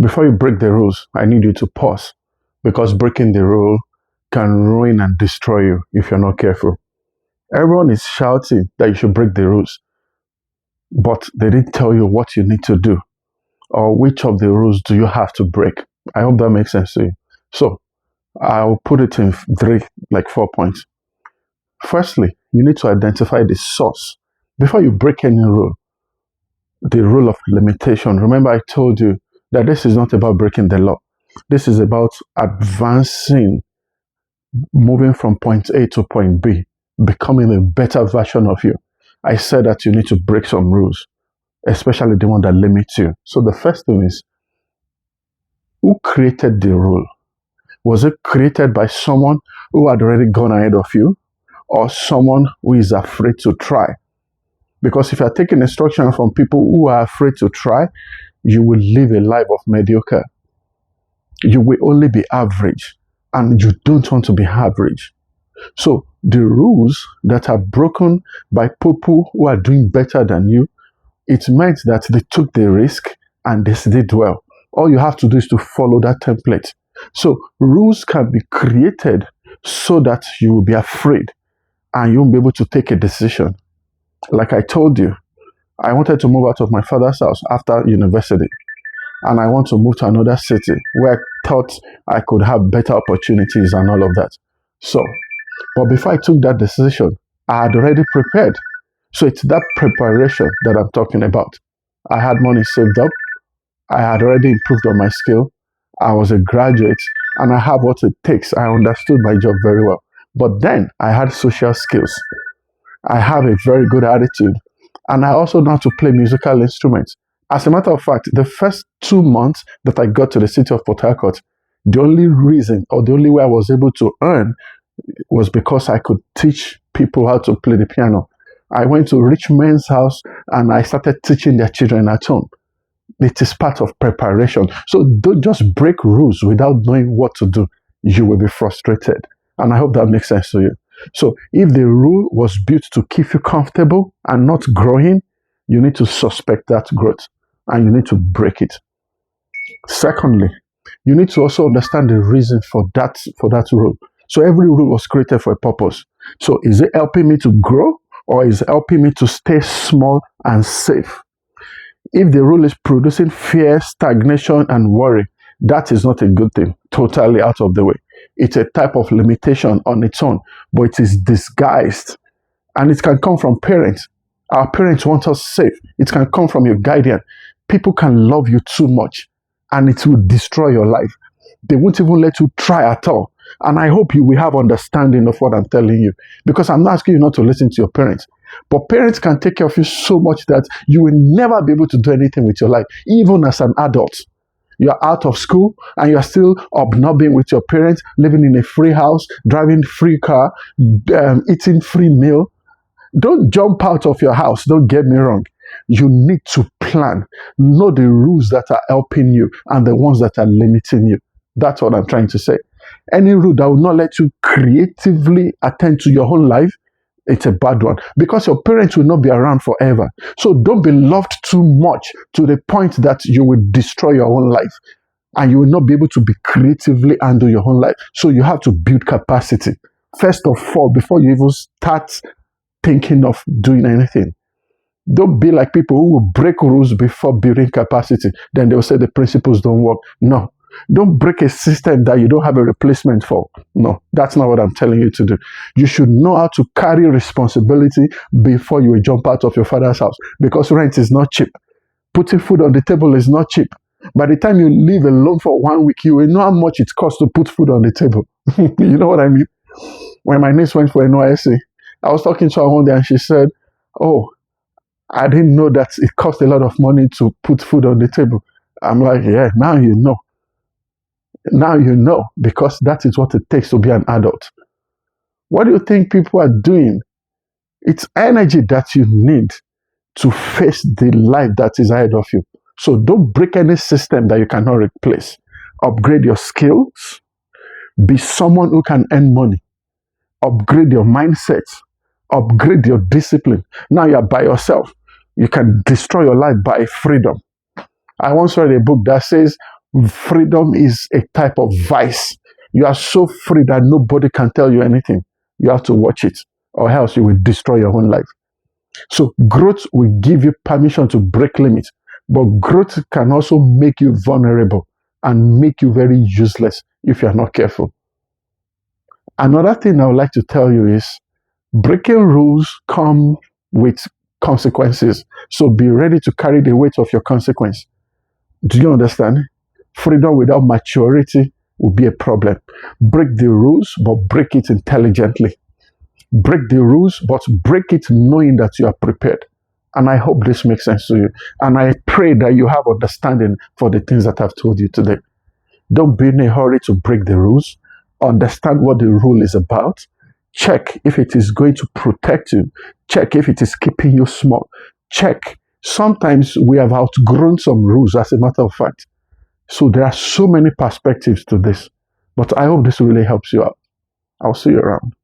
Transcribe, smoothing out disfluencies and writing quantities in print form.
Before you break the rules, I need you to pause, because breaking the rule can ruin and destroy you if you're not careful. Everyone is shouting that you should break the rules, but they didn't tell you what you need to do or which of the rules do you have to break. I hope that makes sense to you. So I'll put it in 4 points. Firstly, you need to identify the source. Before you break any rule, the rule of limitation. Remember, I told you that this is not about breaking the law. This is about advancing, moving from point A to point B, becoming a better version of you. I said that you need to break some rules, especially the one that limits you. So the first thing is, who created the rule? Was it created by someone who had already gone ahead of you, or someone who is afraid to try? Because if you are taking instruction from people who are afraid to try, you will live a life of mediocre. You will only be average, and you don't want to be average. So the rules that are broken by people who are doing better than you, it meant that they took the risk and they did well. All you have to do is to follow that template. So rules can be created so that you will be afraid and you won't be able to take a decision. Like I told you, I wanted to move out of my father's house after university, and I want to move to another city where I thought I could have better opportunities and all of that. So, but before I took that decision, I had already prepared. So it's that preparation that I'm talking about. I had money saved up. I had already improved on my skill. I was a graduate and I have what it takes. I understood my job very well. But then I had social skills. I have a very good attitude. And I also know how to play musical instruments. As a matter of fact, the first 2 months that I got to the city of Port Harcourt, the only reason or the only way I was able to earn was because I could teach people how to play the piano. I went to rich men's house and I started teaching their children at home. It is part of preparation. So don't just break rules without knowing what to do. You will be frustrated. And I hope that makes sense to you. So if the rule was built to keep you comfortable and not growing, you need to suspect that growth and you need to break it. Secondly, you need to also understand the reason for that rule. So every rule was created for a purpose. So is it helping me to grow, or is it helping me to stay small and safe? If the rule is producing fear, stagnation, and worry, that is not a good thing. Totally out of the way. It's a type of limitation on its own, but it is disguised. And it can come from parents. Our parents want us safe. It can come from your guardian. People can love you too much, and it will destroy your life. They won't even let you try at all. And I hope you will have understanding of what I'm telling you, because I'm not asking you not to listen to your parents. But parents can take care of you so much that you will never be able to do anything with your life, even as an adult. You're out of school and you're still obnobbing with your parents, living in a free house, driving free car, eating free meal. Don't jump out of your house. Don't get me wrong. You need to plan. Know the rules that are helping you and the ones that are limiting you. That's what I'm trying to say. Any rule that will not let you creatively attend to your whole life, it's a bad one, because your parents will not be around forever. So don't be loved too much to the point that you will destroy your own life and you will not be able to be creatively handle your own life. So you have to build capacity. First of all, before you even start thinking of doing anything, don't be like people who will break rules before building capacity. Then they'll say the principles don't work. No. Don't break a system that you don't have a replacement for. No, that's not what I'm telling you to do. You should know how to carry responsibility before you will jump out of your father's house, because rent is not cheap. Putting food on the table is not cheap. By the time you live alone for 1 week, you will know how much it costs to put food on the table. You know what I mean? When my niece went for NYSC, I was talking to her one day and she said, "Oh, I didn't know that it cost a lot of money to put food on the table." I'm like, yeah, now you know. Now you know, because that is what it takes to be an adult. What do you think people are doing? It's energy that you need to face the life that is ahead of you. So don't break any system that you cannot replace. Upgrade your skills. Be someone who can earn money. Upgrade your mindset. Upgrade your discipline. Now you're by yourself. You can destroy your life by freedom. I once read a book that says, Freedom is a type of vice. You are so free that nobody can tell you anything. You have to watch it, or else you will destroy your own life. So growth will give you permission to break limits, but growth can also make you vulnerable and make you very useless if you're not careful. Another thing I would like to tell you is breaking rules come with consequences. So be ready to carry the weight of your consequence. Do you understand? Freedom without maturity will be a problem. Break the rules, but break it intelligently. Break the rules, but break it knowing that you are prepared. And I hope this makes sense to you. And I pray that you have understanding for the things that I've told you today. Don't be in a hurry to break the rules. Understand what the rule is about. Check if it is going to protect you. Check if it is keeping you small. Check. Sometimes we have outgrown some rules, as a matter of fact. So there are so many perspectives to this. But I hope this really helps you out. I'll see you around.